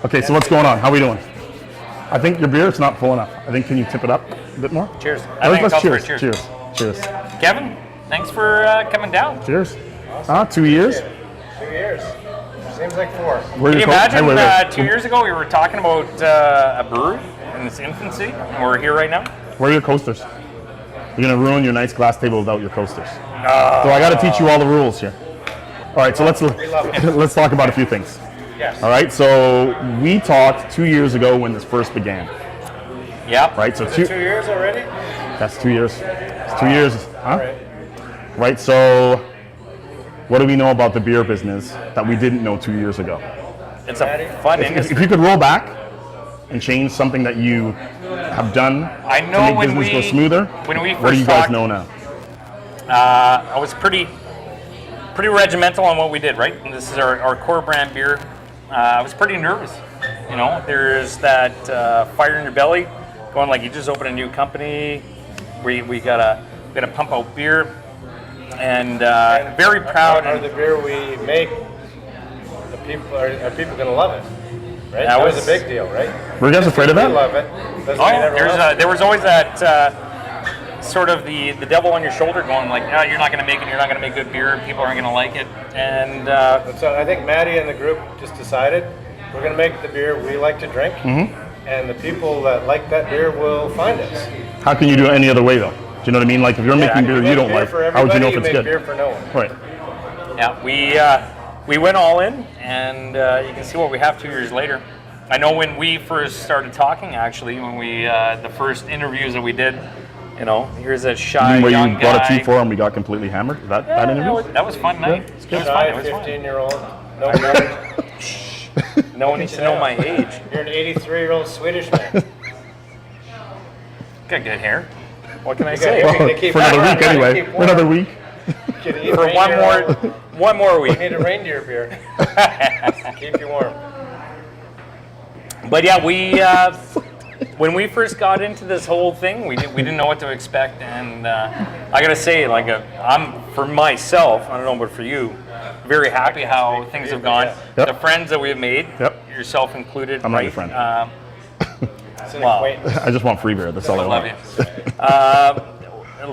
Okay, so what's going on? How are we doing? I think your beer is not full enough. I think, can you tip it up a bit more? Cheers. Let's cheers. Cheers. Cheers. Kevin, thanks for coming down. Cheers. 2 years? 2 years. Seems like 4. Can you imagine 2 years ago we were talking about a brewery in its infancy, and we're here right now? Where are your coasters? You're going to ruin your nice glass table without your coasters. So I got to teach you all the rules here. All right, so let's talk about a few things. Yes. All right, so we talked 2 years ago when this first began. Yep. Right, so 2 years already? That's 2 years. It's 2 years, huh? Right. Right, so what do we know about the beer business that we didn't know 2 years ago? It's a fun industry. If you could roll back and change something that you have done I know to make when business go smoother, when we first what do you guys talked, know now? I was pretty regimental on what we did, right? And this is our core brand beer. I was pretty nervous. You know, there's that fire in your belly, going like you just opened a new company. We gotta pump out beer, and very proud. Are the beer we make, are people gonna love it? Right? That was a big deal, right? Were you guys afraid of that? We love it. There was always that sort of the devil on your shoulder going like, no, you're not going to make it, you're not going to make good beer, people aren't going to like it. And so I think Maddie and the group just decided we're going to make the beer we like to drink, and the people that like that beer will find us. How can you do it any other way though? Do you know what I mean? Like if you're making beer you don't like, how would you know if it's good? Beer for no one. Right. Yeah, we went all in, and you can see what we have 2 years later. I know when we first started talking, actually, when we the first interviews that we did, you know, here's a shy where young you brought guy. a T4 and we got completely hammered? Is that interview? That was fun night. Yeah, It was Shy fun. 15-year-old, no beer. No one needs to know my age. You're an 83-year-old Swedish man. Got good hair. What can I say? For another week anyway. For another week. For one more week. We need a reindeer beer. Keep you warm. But yeah, when we first got into this whole thing, we didn't know what to expect, and I gotta say, like, I'm for myself, I don't know, but for you, very happy how things have gone. Yep. The friends that we've made, Yep. yourself included. I'm right? not your friend. Well, I just want free beer. That's all I love want.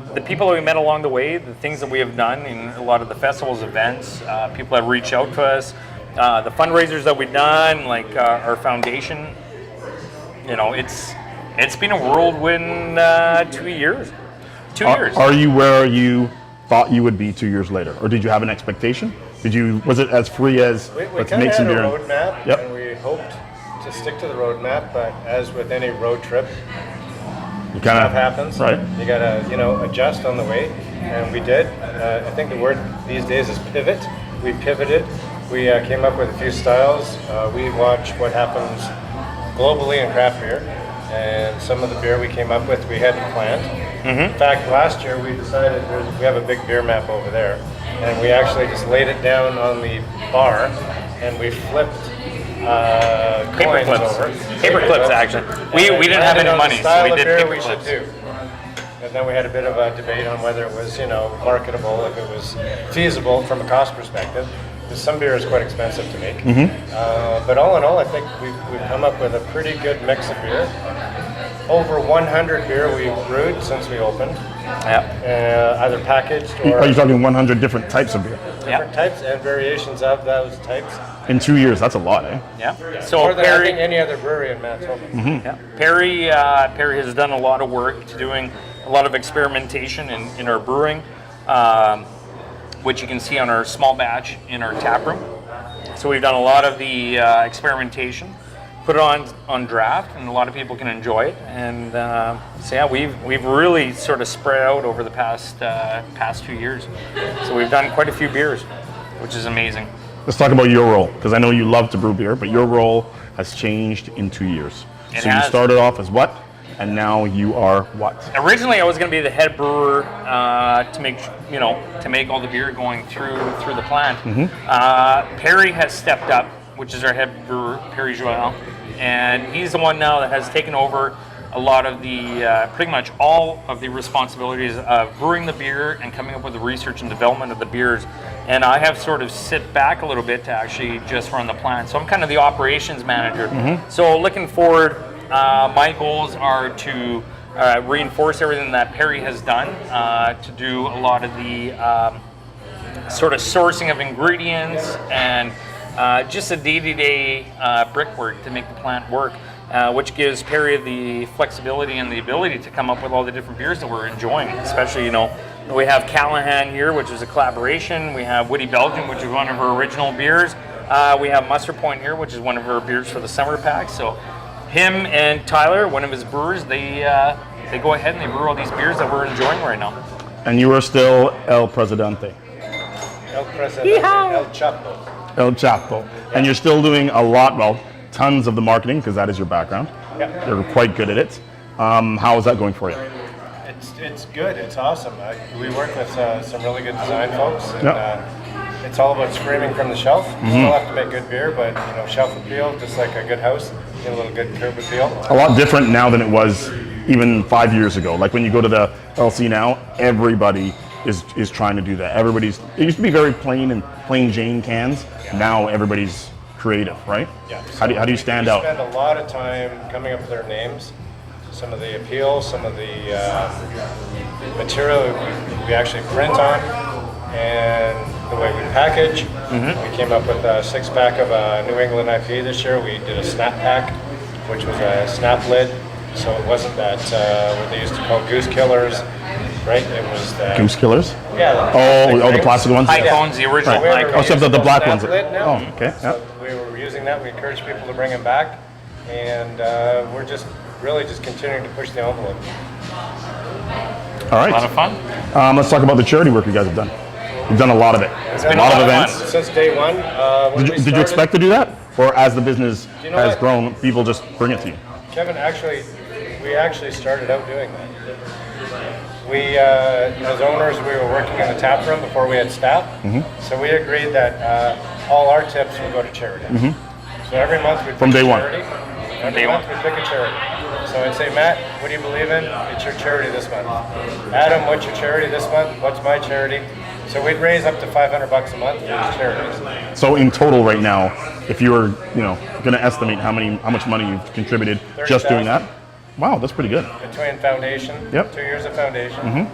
you. The people that we met along the way, the things that we have done in a lot of the festivals, events, people that reach out to us, the fundraisers that we've done, like our foundation. You know, it's been a whirlwind 2 years. 2 years. Are you where you thought you would be 2 years later, or did you have an expectation? Was it as free as let's make some beer? We kind of had a roadmap, Yep. and we hoped to stick to the roadmap. But as with any road trip, You kind stuff of happens. right. You gotta, adjust on the way, and we did. I think the word these days is pivot. We pivoted. We came up with a few styles. We watch what happens globally in craft beer, and some of the beer we came up with we hadn't planned. In fact, last year we decided we have a big beer map over there, and we actually just laid it down on the bar, and we flipped Paper coins clips. over. Paper clips, actually. We didn't have any money, so we did paper we should clips. do. And then we had a bit of a debate on whether it was, marketable, if it was feasible from a cost perspective. Because some beer is quite expensive to make. But all in all, I think we've come up with a pretty good mix of beer. Over 100 beer we've brewed since we opened. Yeah. Either packaged or Are you talking 100 different types of beer different types and variations of those types. in 2 years? That's a lot, eh? Yeah. So More than I Perry, think any other brewery in Manitoba. yeah. Perry has done a lot of work to doing a lot of experimentation in our brewing, which you can see on our small batch in our tap room. So we've done a lot of the experimentation, put it on draft, and a lot of people can enjoy it. And so yeah, we've really sort of spread out over the past 2 years. So we've done quite a few beers, which is amazing. Let's talk about your role, because I know you love to brew beer, but your role has changed in 2 years. It So you has. started off as what, and now you are what? Originally, I was going to be the head brewer to make all the beer going through the plant. Perry has stepped up, which is our head brewer, Perry Joel, and he's the one now that has taken over a lot of the, pretty much all of the responsibilities of brewing the beer and coming up with the research and development of the beers. And I have sort of sit back a little bit to actually just run the plant. So I'm kind of the operations manager. So looking forward, my goals are to reinforce everything that Perry has done, to do a lot of the sort of sourcing of ingredients and just a day-to-day brickwork to make the plant work, which gives Perry the flexibility and the ability to come up with all the different beers that we're enjoying. Especially, you know, we have Callahan here, which is a collaboration. We have Woody Belgian, which is one of our original beers. We have Mustard Point here, which is one of our beers for the summer pack. So him and Tyler, one of his brewers, they go ahead and they brew all these beers that we're enjoying right now. And you are still El Presidente. El Presidente, El Chapo. El Chapo. And you're still doing a lot, well, tons of the marketing, because that is your background. Yeah. You're quite good at it. How is that going for you? It's good. It's awesome. We work with some really good design folks, and it's all about screaming from the shelf. You still have to make good beer, but you know, shelf appeal, just like a good house, get a little good curb appeal. A lot different now than it was even 5 years ago. Like when you go to the LC now, everybody is trying to do that. It used to be very plain and plain Jane cans. Now everybody's creative, right? Yeah. How do you stand out? We spend a lot of time coming up with their names, some of the appeal, some of the material we actually print on, and the way we package. We came up with a 6-pack of a New England IPA this year. We did a snap pack, which was a snap lid, so it wasn't that what they used to call goose killers, right? It was the Goose killers? Yeah. The plastic ones? High tones, the original Right. high Oh, so the black snap ones. lid now. Oh, okay. So we were using that. We encourage people to bring them back, and we're just continuing to push the envelope. All right. A lot of fun. Let's talk about the charity work you guys have done. You've done a lot of it. It's A been lot a of lot of events. fun. Since day one. Did you expect to do that? Or as the business You know has what? grown, people just bring it to you? Kevin, we actually started out doing that. We, as owners, we were working in the tap room before we had staff. So we agreed that all our tips would go to charity. So every month we From pick day a one. charity. Every month we pick a charity. So I'd say, Matt, what do you believe in? It's your charity this month. Adam, what's your charity this month? What's my charity? So we'd raise up to $500 a month for these charities. So in total right now, if you were, going to estimate how much money you've contributed just doing that, wow, that's pretty good. Between foundation, Yep. 2 years of foundation.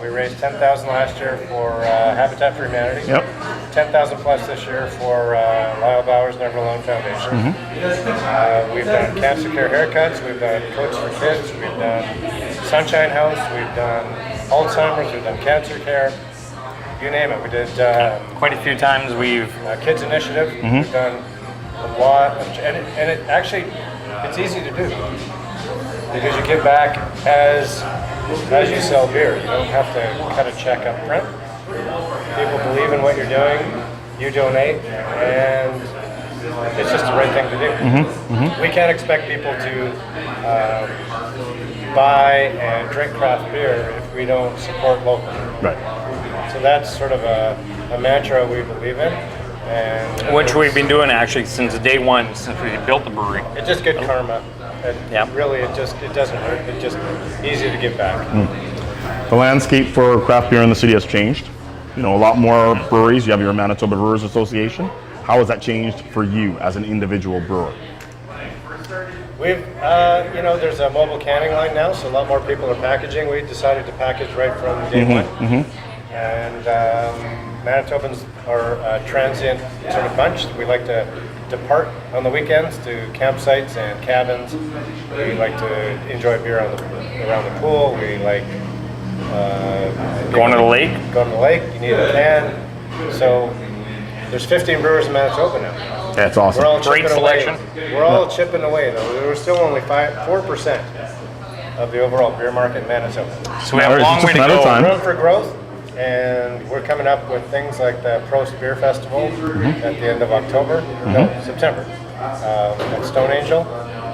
We raised $10,000 last year for Habitat for Humanity. Yep. 10,000 plus this year for Lyle Bowers Never Alone Foundation. We've done cancer care haircuts. We've done Coach for Kids. We've done Sunshine House. We've done Alzheimer's. We've done cancer care. You name it. We did Quite a few times we've Kids Initiative. We've done a lot of, and it actually, it's easy to do because you give back as you sell beer. You don't have to cut a check up front. People believe in what you're doing. You donate, and it's just the right thing to do. We can't expect people to buy and drink craft beer if we don't support local. Right. So that's sort of a mantra we believe in. And which we've been doing actually since day one, since we built the brewery. it's just good karma. Yeah. Really, it doesn't hurt. It's just easy to give back. The landscape for craft beer in the city has changed. A lot more breweries. You have your Manitoba Brewers Association. How has that changed for you as an individual brewer? We've, there's a mobile canning line now, so a lot more people are packaging. We decided to package right from day one. And Manitobans are a transient sort of bunch. We like to depart on the weekends to campsites and cabins. We like to enjoy beer around the pool. We like Going to the lake. Going to the lake. You need a can. So there's 15 brewers in Manitoba now. That's awesome. We're all Great chipping selection. away. We're all chipping away, though. We're still only 4% of the overall beer market in Manitoba. So we have a long It's way just to a matter of go. time. Room for growth, and we're coming up with things like the Prost Beer Festival at the end of October, no, September, at Stone Angel.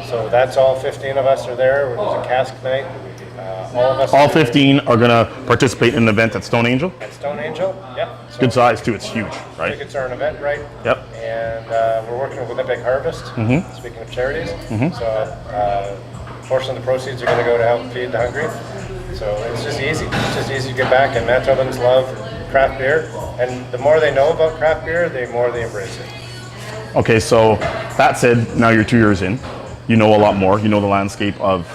So that's all 15 of us are there. There's a cask night. All of us. All 15 are going to participate in an event at Stone Angel. At Stone Angel, yep. So Good size too. It's huge, right? tickets are an event, right? Yep. And we're working with Winnipeg Harvest, speaking of charities. So portion of the proceeds are going to go to help feed the hungry. So it's just easy. It's just easy to get back, and Manitobans love craft beer, and the more they know about craft beer, the more they embrace it. Okay, so that said, now you're 2 years in. You know a lot more. You know the landscape of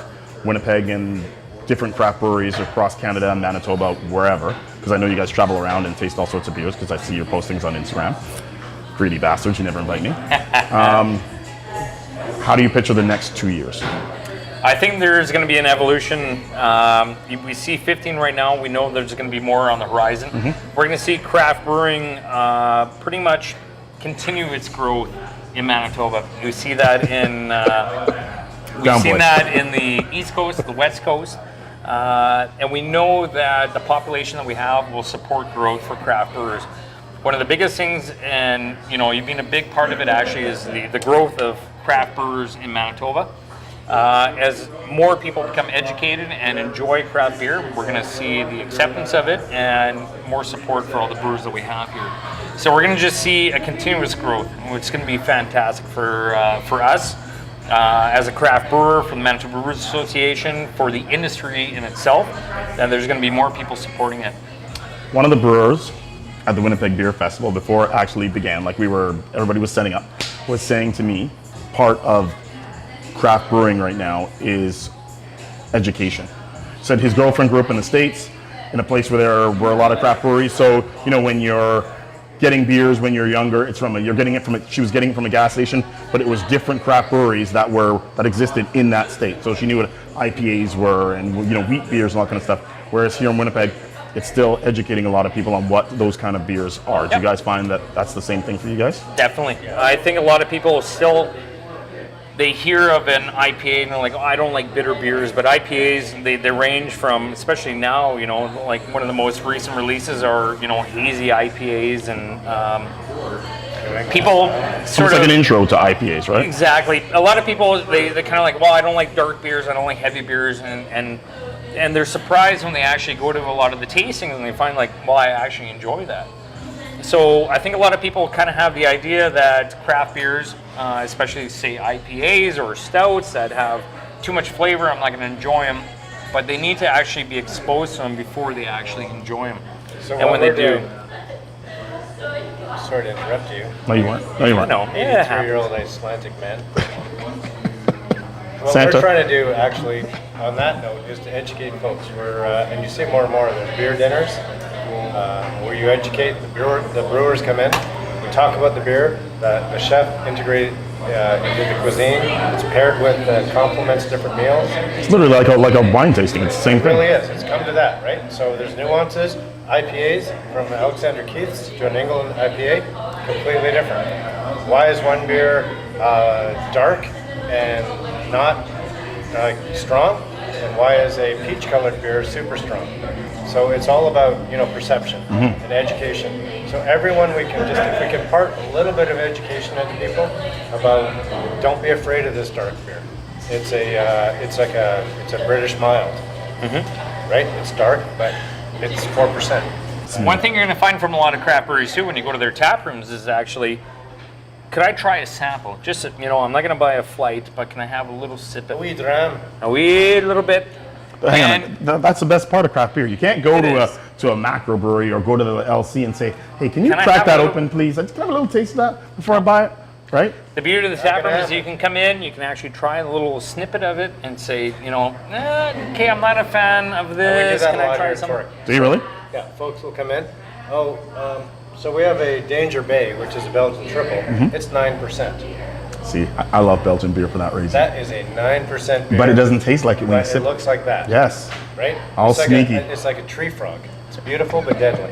Winnipeg and different craft breweries across Canada and Manitoba, wherever. Because I know you guys travel around and taste all sorts of beers because I see your postings on Instagram. Greedy bastards, you never invite me. How do you picture the next 2 years? I think there's going to be an evolution. We see 15 right now. We know there's going to be more on the horizon. We're going to see craft brewing pretty much continue its growth in Manitoba. We see that in we've seen that in the East Coast, the West Coast, and we know that the population that we have will support growth for craft brewers. One of the biggest things, and you've been a big part of it actually, is the growth of craft brewers in Manitoba. As more people become educated and enjoy craft beer, we're going to see the acceptance of it and more support for all the brewers that we have here. So we're going to just see a continuous growth, which is going to be fantastic for us as a craft brewer, for the Manitoba Brewers Association, for the industry in itself. And there's going to be more people supporting it. One of the brewers at the Winnipeg Beer Festival, before it actually began, everybody was setting up, was saying to me, part of craft brewing right now is education. Said his girlfriend grew up in the States, in a place where there were a lot of craft breweries. So when you're getting beers when you're younger, she was getting it from a gas station, but it was different craft breweries that existed in that state. So she knew what IPAs were and wheat beers and all that kind of stuff. Whereas here in Winnipeg, it's still educating a lot of people on what those kind of beers are. Do you guys find that that's the same thing for you guys? Definitely. I think a lot of people still, they hear of an IPA and they're like, oh, I don't like bitter beers, but IPAs, they range from, especially now, like one of the most recent releases are, hazy IPAs, and people sort It's of like an intro to IPAs, right? Exactly. A lot of people, they kind of like, well, I don't like dark beers, I don't like heavy beers, and they're surprised when they actually go to a lot of the tastings and they find like, well, I actually enjoy that. So I think a lot of people kind of have the idea that craft beers, especially say IPAs or stouts that have too much flavor, I'm not going to enjoy them. But they need to actually be exposed to them before they actually enjoy them. So and when they do, sorry to interrupt you. No, you weren't. no, yeah, 83-year-old Icelandic man. What Santa. we're trying to do, actually, on that note, is to educate folks. And you see more and more, there's beer dinners, where you educate the brewers come in. We talk about the beer, the chef integrated into the cuisine. It's paired with complements different meals. It's literally like a wine tasting. It's the same It thing. really is. It's come to that, right? So there's nuances. IPAs from Alexander Keith's to an England IPA, completely different. Why is one beer dark and not strong, and why is a peach-colored beer super strong? So it's all about perception and education. So everyone, if we can part a little bit of education into people about, don't be afraid of this dark beer. It's a British mild, right? It's dark, but it's 4%. one thing you're going to find from a lot of craft breweries too when you go to their tap rooms is actually, could I try a sample? Just, I'm not going to buy a flight, but can I have a little sip of We dram. a wee little bit? Hang on. That's the best part of craft beer. You can't go to a macro brewery or go to the LC and say, hey, can you Can I crack have that a little- open, please? I just have a little taste of that before I buy it, right? The beauty of the tap room gonna is you can come in, you can actually try a little snippet of it and say, okay, I'm not a fan of We do this. that Can a I lot try here at something? Torque. Do you really? Yeah, folks will come in. So we have a Danger Bay, which is a Belgian triple. It's 9%. See, I love Belgian beer for that reason. That is a 9% beer. But it doesn't taste like it when you But sip it looks like that. Yes. Right? All It's like sneaky. It's like a tree frog. It's beautiful but deadly.